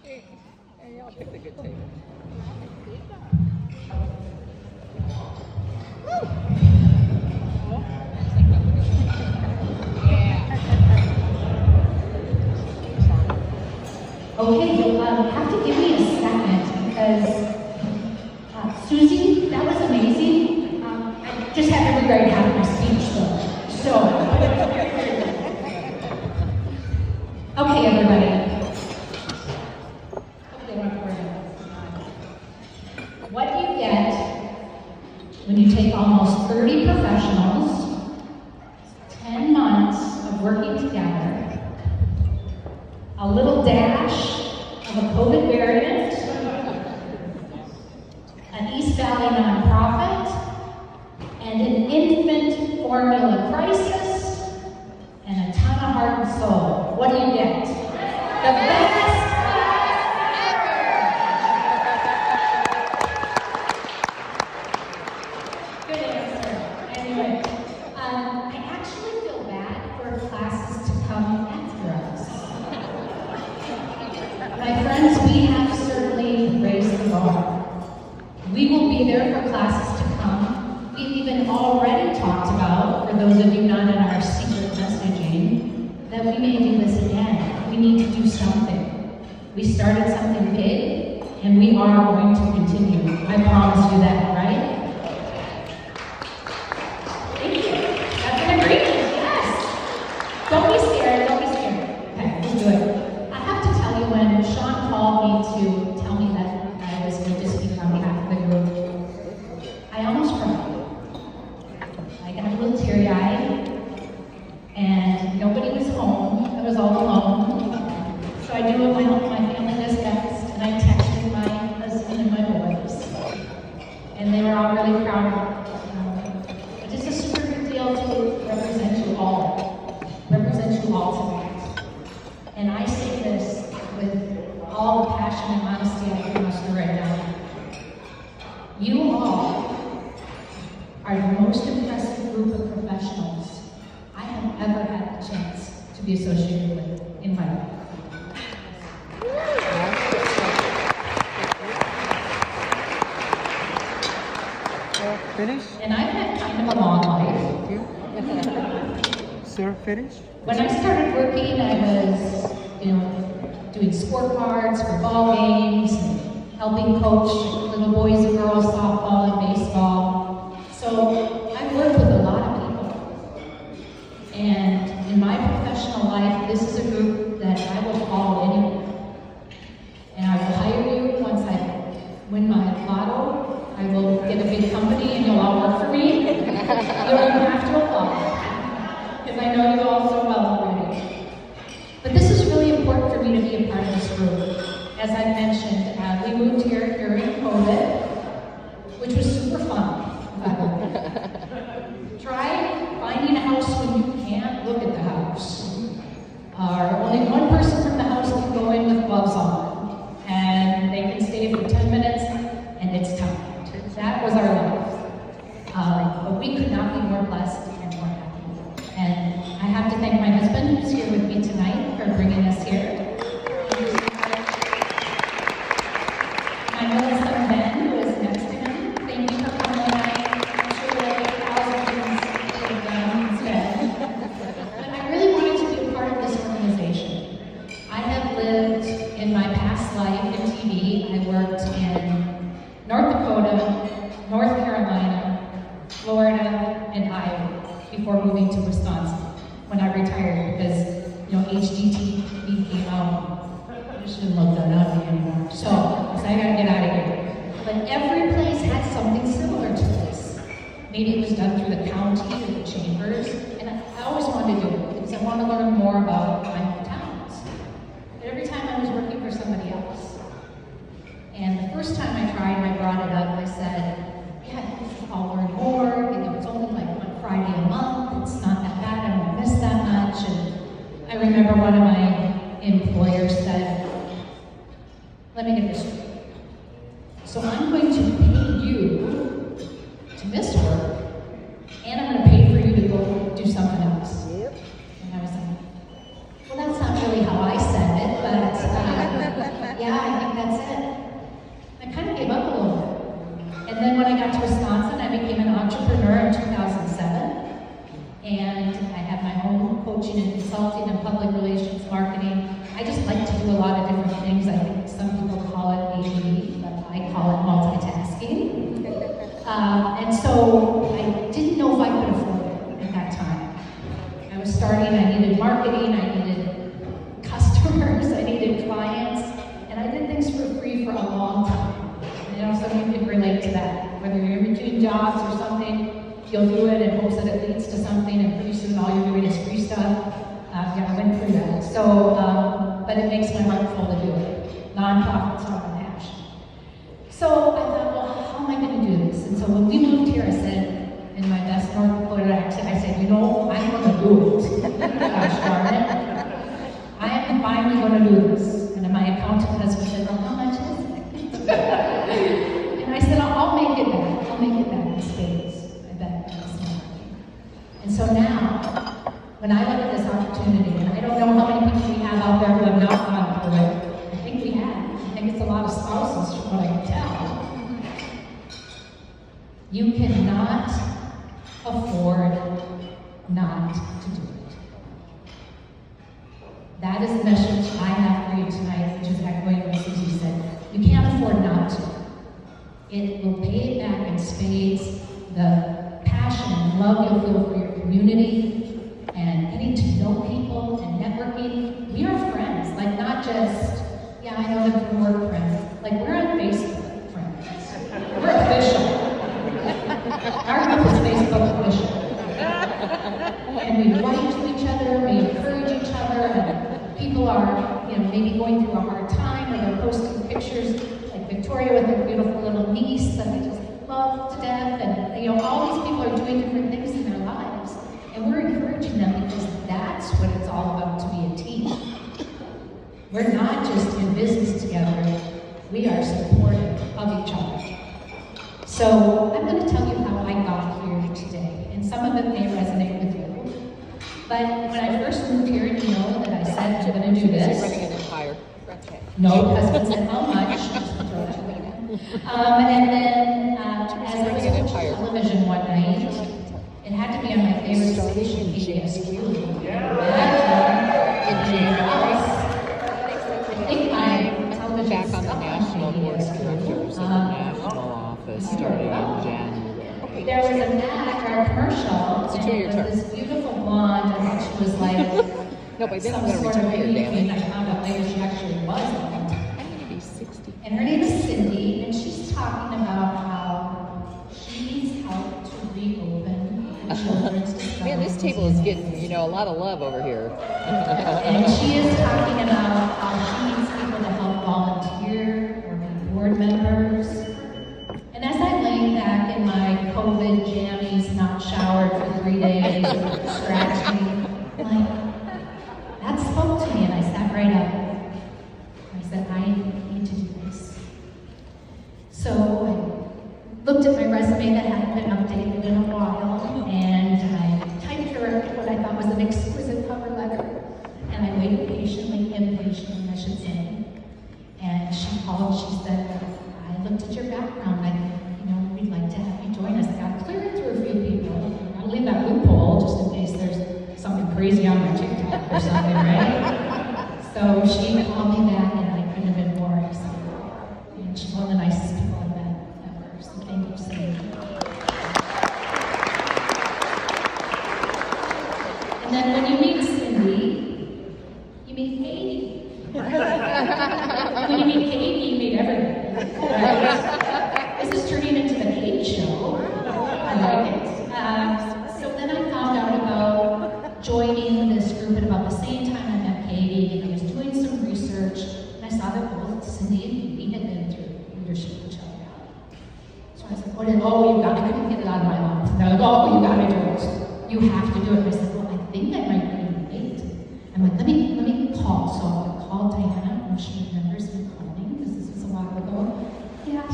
Hey, y'all picked a good table. Okay, you'll have to give me a second because Susie, that was amazing. I just had to rewrite half my speech though. So, okay, everybody. What do you get when you take almost 30 professionals, 10 months of working together, a little dash of a COVID variant, an East Valley nonprofit, and an infant formula crisis, and a ton of heart and soul? What do you get? The best ever! Good answer. Anyway, I actually feel bad for classes to come after us. My friends, we have certainly raised the bar. We will be there for classes to come. We've even already talked about, for those of you not in our secret messaging, that we may do this again. We need to do something. We started something big, and we are going to continue. I promise you that, right? Thank you. That's an agreement, yes. Don't be scared, don't be scared. Okay, we'll do it. I have to tell you, when Sean called me to tell me that I was going to speak on behalf of the group, I almost cried. I got a little teary-eyed, and nobody was home. I was all alone. So I knew what my family was best, and I texted my husband and my boys. And they were all really proud. But it's a super big deal to represent you all. Represent you all tonight. And I say this with all the passion and honesty I can muster right now. You all are the most impressive group of professionals I have ever had the chance to be associated with in my life. Finish? And I've had kind of a long life. Sir, finish? When I started working, I was, doing scorecards for ball games, and helping coach little boys and girls softball and baseball. So I've worked with a lot of people. And in my professional life, this is a group that I will follow anywhere. And I will hire you once I win my lotto. I will get a big company and you'll all work for me. You don't even have to apply, because I know you all so well already. But this is really important for me to be a part of this group. As I mentioned, we moved here during COVID, which was super fun. Try finding a house when you can't look at the house. Or only one person from the house can go in with gloves on. And they can stay for 10 minutes, and it's time. That was our life. But we could not be more blessed and more happy. And I have to thank my husband, who's here with me tonight, for bringing us here. My middle son, Ben, who is next to him. Thank you for coming tonight. I'm sure there are 1,000 things to have done instead. But I really wanted to be a part of this organization. I have lived in my past life in TV. I worked in North Dakota, North Carolina, Florida, and Iowa before moving to Wisconsin when I retired because, HGTV came out. I shouldn't look that up anymore. So I gotta get out of here. But every place had something similar to this. Maybe it was done through the county or the chambers, and I always wanted to do it because I want to learn more about my hometowns. But every time I was working for somebody else. And the first time I tried, I brought it up, I said, I'll learn more, and it's only like one Friday a month, it's not that bad, I won't miss that much. And I remember one of my employers said, let me get this straight. So I'm going to pay you to miss work, and I'm going to pay for you to go do something else. Yep. And I was like, well, that's not really how I said it, but yeah, that's it. I kind of gave up a little bit. And then when I got to Wisconsin, I became an entrepreneur in 2007. And I have my own coaching and consulting and public relations marketing. I just like to do a lot of different things. I think some people call it ADD, but I call it multitasking. And so I didn't know if I could afford it at that time. I was starting, I needed marketing, I needed customers, I needed clients, and I did things for free for a long time. And I know some of you can relate to that. Whether you're in between jobs or something, you'll do it in hopes that it leads to something, and pretty soon all you're doing is free stuff. Yeah, I went through that. So, but it makes my heart full to do it. Nonprofits are my passion. So I thought, well, how am I going to do this? And so when we moved here, I said, in my best North Dakota accent, I said, you know, I'm going to do it. Gosh darn it. I am finally going to do this. And then my accountant husband said, well, how much is it? And I said, I'll make it back. I'll make it back in spades. I bet that's not working. And so now, when I look at this opportunity, and I don't know how many people we have out there who have not gone through it, I think we have. I think it's a lot of spouses from what I can tell. You cannot afford not to do it. That is the message I have for you tonight, which is echoing what Susie said. You can't afford not to. It will pay it back in spades. The passion and love you'll feel for your community and getting to know people and networking. We are friends, like not just, yeah, I know them from work friends. Like we're on Facebook friends. We're official. Our group is Facebook official. And we write to each other, we encourage each other, and people are, maybe going through a hard time, and they're posting pictures, like Victoria with her beautiful little niece that I just love to death, and all these people are doing different things in their lives, and we're encouraging them because that's what it's all about to be a team. We're not just in business together, we are supportive of each other. So I'm going to tell you how I got here today, and some of it may resonate with you. But when I first moved here, you know that I said I'm going to do this. Running an empire. Okay. No, husband said how much. And then as I was watching television one night, it had to be on my favorite station, PBS. I think my television Back on the National Board of Directors in the national office starting in January. There was an ad or a commercial, and it was this beautiful blonde, and she was like no, by then some I'm going to sort of retire, beauty damn queen. it. I found out later she actually was old. I'm going to be 60. And her name is Cindy, and she's talking about how she needs help to reopen the children's discovery. Man, this table is getting, a lot of love over here. And she is talking about how she needs people to help volunteer or be board members. And as I lay back in my COVID jammies, not showered for 3 days, scratching, like, that spoke to me, and I sat right up. I said, I need to do this. So I looked at my resume that hadn't been updated in a while, and I typed her what I thought was an exquisite cover letter, and I waited impatiently, I should say. And she called, she said, I looked at your background, we'd like to have you join us. I got cleared through a few people. I'll leave that loophole just in case there's something crazy on my TikTok or something, right? So she called me back, and I couldn't have been more excited. And she's one of the nicest people I've met ever. So thank you, Cindy. And then when you meet Cindy, you meet Katie. And when you meet Katie, you meet everybody. Right? This is turning into the Kate show. I like it. So then I found out about joining this group at about the same time I met Katie, and I was doing some research, and I saw that both Cindy and Katie had been through leadership Coachella. So I said, I couldn't get it out of my mouth. And they're like, you gotta do it. You have to do it. And I said, I think I might be late. I'm like, let me call. So I called Diana, and she remembers me calling, because this was a while ago. Yeah,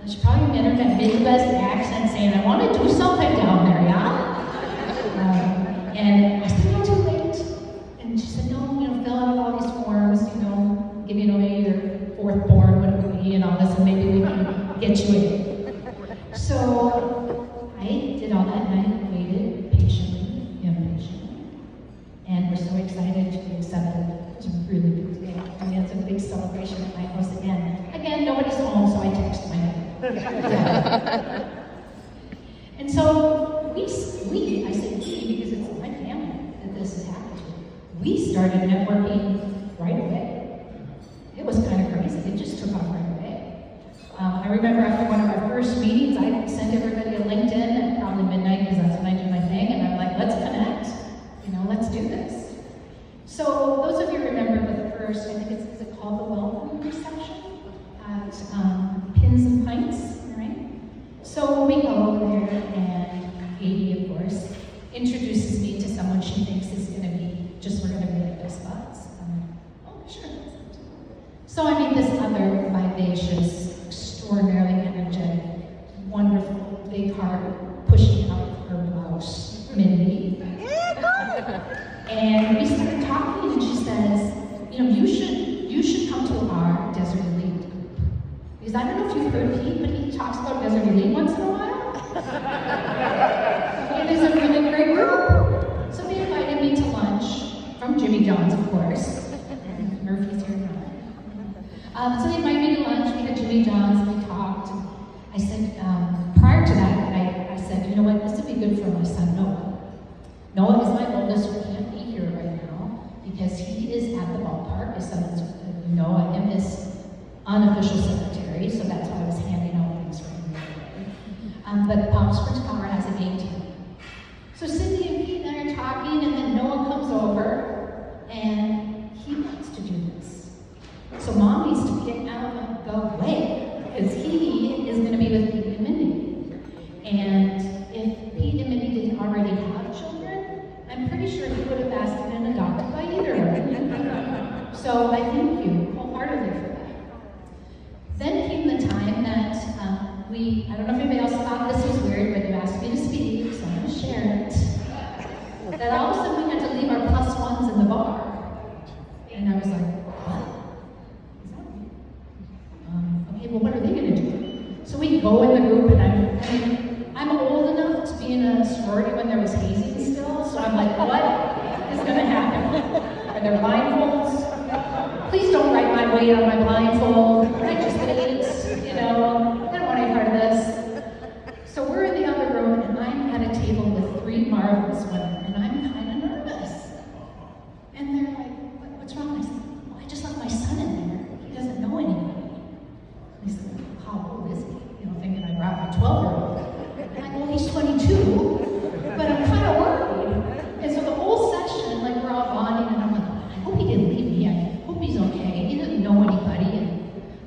she probably met her in that Midwest accent saying, I want to do something down there, yeah? And I said, not too late. And she said, no, fill out all these forms, giving away your fourth get you in. So I did all that and I waited patiently, impatiently, and we're so excited to be accepted. It was a really big day. I mean, it's a big celebration at my house again. Again, nobody's home, so I text my dad. And so I say we because it's my family that this has happened to. We started networking right away. It was kind of crazy. It just took off right away. I remember after one of our first meetings, I sent everybody a LinkedIn at probably midnight because that's when I do my thing, and I'm like, let's connect. Let's do this. So those of you remember the first, I think is it called the welcome reception at Pins and Pints, right? So we go there, and Katie, of course, introduces me to someone she thinks is going to be, we're going to be like best buds. I'm like, oh, sure. So I meet this other vivacious, extraordinarily energetic, wonderful, big heart, pushing out her blouse, Mindy. And we started talking, and she says, you should come to our Desert Elite group. Because I don't know if you've heard Pete, but he talks about Desert Elite once in a while. It is a really great group. So they invited me to lunch from Jimmy John's, of course. Murphy's here now. So they invited me to lunch. We had Jimmy John's, and we talked. I said, prior to that, I said, you know what, this would be good for my son Noah. Noah is my oldest, who can't be here right now because he is at the ballpark. His son is, I am his unofficial secretary, so that's why I was handing out things for him. But Palm Springs Power has a game team. So Cindy and Pete and I are talking, and then Noah comes over, and he wants to do this. So Mom needs to get out of the way because he is going to be with Pete and Mindy. And if Pete and Mindy didn't already have children, I'm pretty sure he would have asked to be adopted by either of them. So I thank you wholeheartedly for that. Then came the time that I don't know if anybody else thought this was weird, but you asked me to speak, so I'm going to share it. That all of a sudden we had to leave our plus ones in the bar. And I was like, what? Is that weird? Okay, well, what are they going to do? So we go in the group, and I'm old enough to be in a sorority when there was hazing still, so I'm like, what is going to happen? Are there blindfolds? Please don't write my weight on my blindfold. I just ate, I don't want any part of this. So we're in the other room, and I'm at a table with 3 marvelous women, and I'm kind of nervous. And they're like, what's wrong? I said, well, I just left my son in there. He doesn't know anybody. They said, how old is he? Thinking I brought my 12-year-old. And I'm like, well, he's 22, but I'm kind of worried. And so the whole session, we're all bonding, and I'm like, I hope he didn't leave me. I hope he's okay. He doesn't know anybody.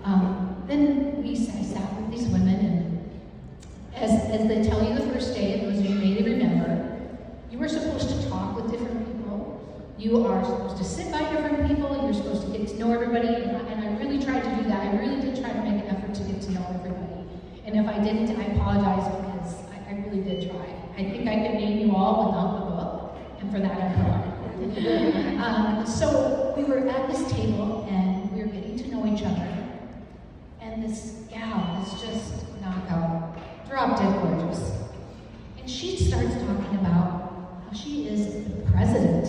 And then I sat with these women, and as they tell you the first day, those of you may remember, you were supposed to talk with different people. You are supposed to sit by different people. You're supposed to get to know everybody. And I really tried to do that. I really did try to make an effort to get to know everybody. And if I didn't, I apologize because I really did try. I think I could name you all without the book, and for that I'm sorry. So we were at this table, and we were getting to know each other. And this gal is just knockout, drop dead gorgeous. And she starts talking about how she is the president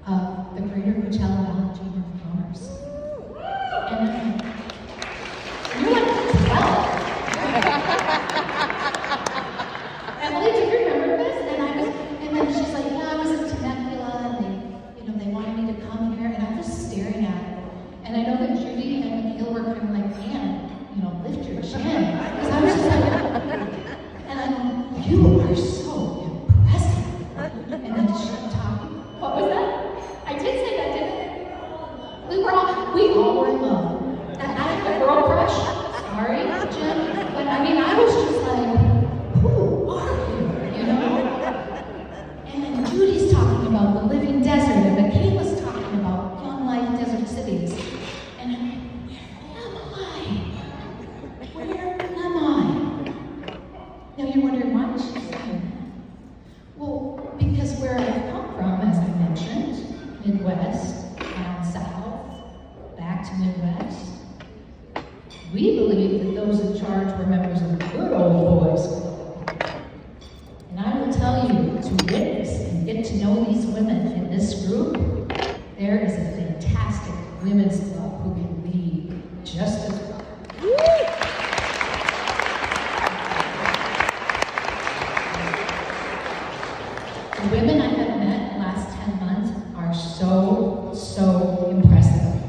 of the Greater Coachella Valley Chamber of Commerce. And you're like 12. Emily, do you remember this? And then she's like, yeah, I was in Temecula, and they wanted me to come here, and I'm just staring at her. And I know that Judy and Mikhail were kind of like, man, lift your chin. Because I was just like, and I'm like, you are so impressive. And then she started talking. What was that? I did say that, didn't I? We all were in love. And I had a girl crush. Sorry, Jim. But I was just like, who are you? And then Judy's talking about the living desert, and Michaela's talking about young life desert cities. And I'm like, where am I? Now you're wondering why she's saying that. Well, because where I've come from, as I mentioned, Midwest, down south, back to Midwest, We believed that those in charge were members of the good old boys club. And I will tell you, to witness and get to know these women in this group, there is a fantastic women's club who can lead just as well. The women I have met in the last 10 months are so impressive.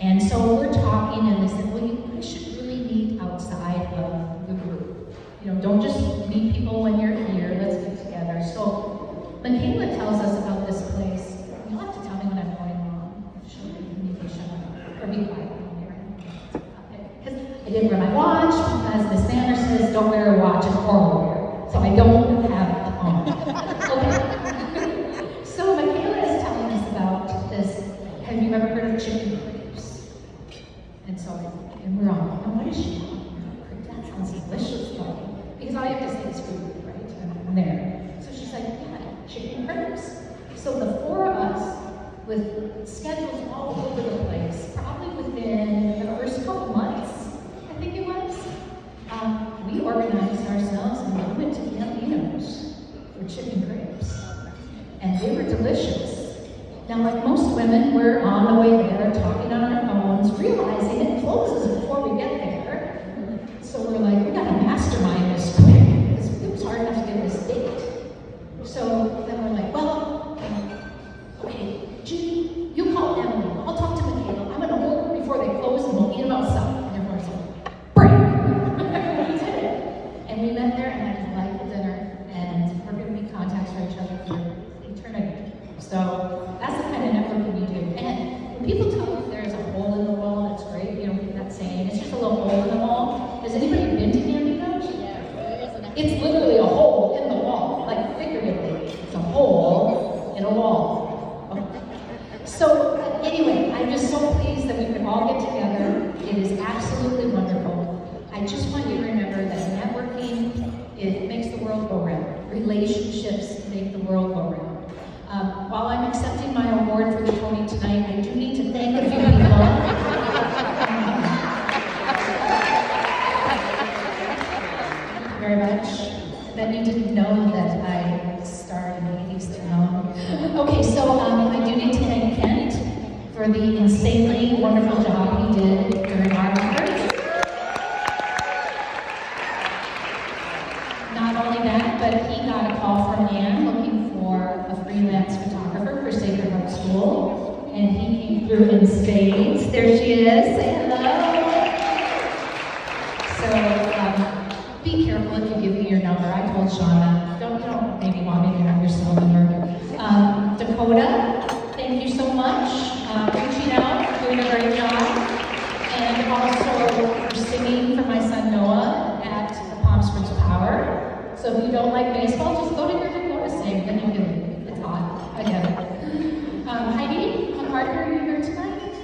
And so we're talking, and they said, well, you guys should really meet outside of the group. You know, don't just meet people when you're here, let's get together. So Michaela tells us about this place. You'll have to tell me when I'm going wrong. You need to shut up, or be quiet. Because I didn't wear my watch, because Miss Sanders says don't wear a watch in formal wear. So I don't have it on. Okay. So Michaela is telling us about this. Have you ever heard of chicken crepes? And so, and we're on, oh, what is she talking about? That sounds delicious, right? Because all you have to say is food, right? And I'm there. So she's like, yeah, chicken crepes. So the four of us, with schedules all over the place, probably within the first couple months, I think it was, we organized ourselves and we went to Gambino's for chicken crepes. And they were delicious. Now, like most women, we're on the way there, talking on our phones, realizing it closes before we get there. So we're like, we gotta mastermind this quick, because it was hard enough to get this date. So then we're like, well, okay, Judy, you call Emily, I'll talk to Michaela, I'm gonna order before they close and we'll eat them outside. And everyone's like, break! We did it. And we met there and had a delightful dinner, and we're gonna be contacts for each other for eternity. So that's the kind of networking we do. And when people tell me there's a hole in the wall, that's great. You don't get that saying. It's just a little hole in the wall. Has anybody been to Gambino's? Yeah. It's literally a hole in the wall, like figuratively. It's a hole in a wall. Okay. So anyway, I'm just so pleased that we could all get together. It is absolutely wonderful. I just want you to remember that networking, it makes the world go round. Relationships make the world go round. While I'm accepting my award for the Tony tonight, I do need to thank a few people. Thank you very much. That you didn't know that I starred in the 80s too. Okay, so I do need to thank Kent for the insanely wonderful job he did during our records. Not only that, but he got a call from Anne looking for a freelance photographer for Sacred Heart School, and he came through in spades. There she is. Say hello. So be careful if you give me your number. I told Shauna, don't maybe want me to have your cell number. Dakota, thank you so much. Reaching out, doing a great job, and also for singing for my son Noah at the Palm Springs Power. So if you don't like baseball, just go to your Dakota sing, then you can, it's on. I get it. Heidi, how hard are you here tonight?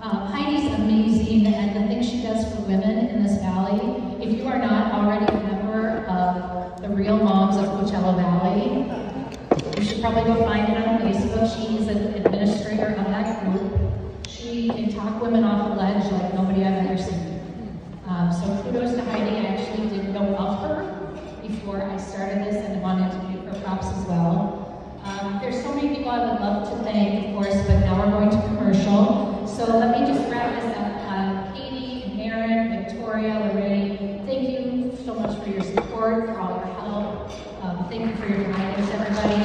Heidi's amazing, and the things she does for women in this valley. If you are not already a member of the Real Moms of Coachella Valley, you should probably go find it on Facebook. She is an administrator of that group. She can talk women off the ledge like nobody I've ever seen. So kudos to Heidi. I actually did know of her before I started this and wanted to give her props as well. There's so many people I would love to thank, of course, but now we're going to commercial. So let me just wrap this up. Katie and Aaron, Victoria, Lorraine, thank you so much for your support, for all your help. Thank you for your guidance, everybody.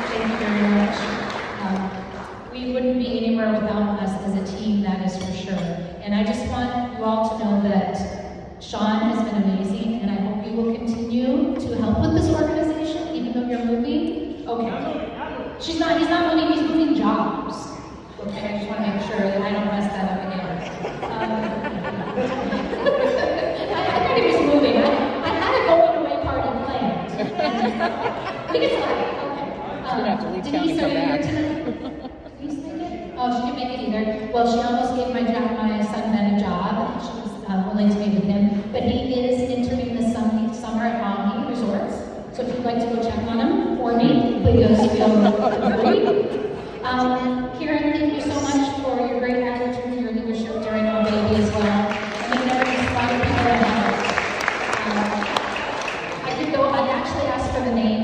Thank you very much. We wouldn't be anywhere without us as a team, that is for sure. And I just want you all to know that Sean has been amazing, and I hope you will continue to help with this organization, even though you're moving. Okay. He's not moving, he's moving jobs. Okay, I just want to make sure that I don't mess that up again. I thought he was moving. I had a going away party planned. We can fly. Okay. Denise, are you here tonight? Denise make it? Oh, she didn't make it either. Well, she almost gave my son Ben a job. She was willing to meet with him. But he is interning this summer at Omni Resorts. So if you'd like to go check on him for me, please feel free. Kieran, thank you so much for your great I could go, I'd actually ask for the name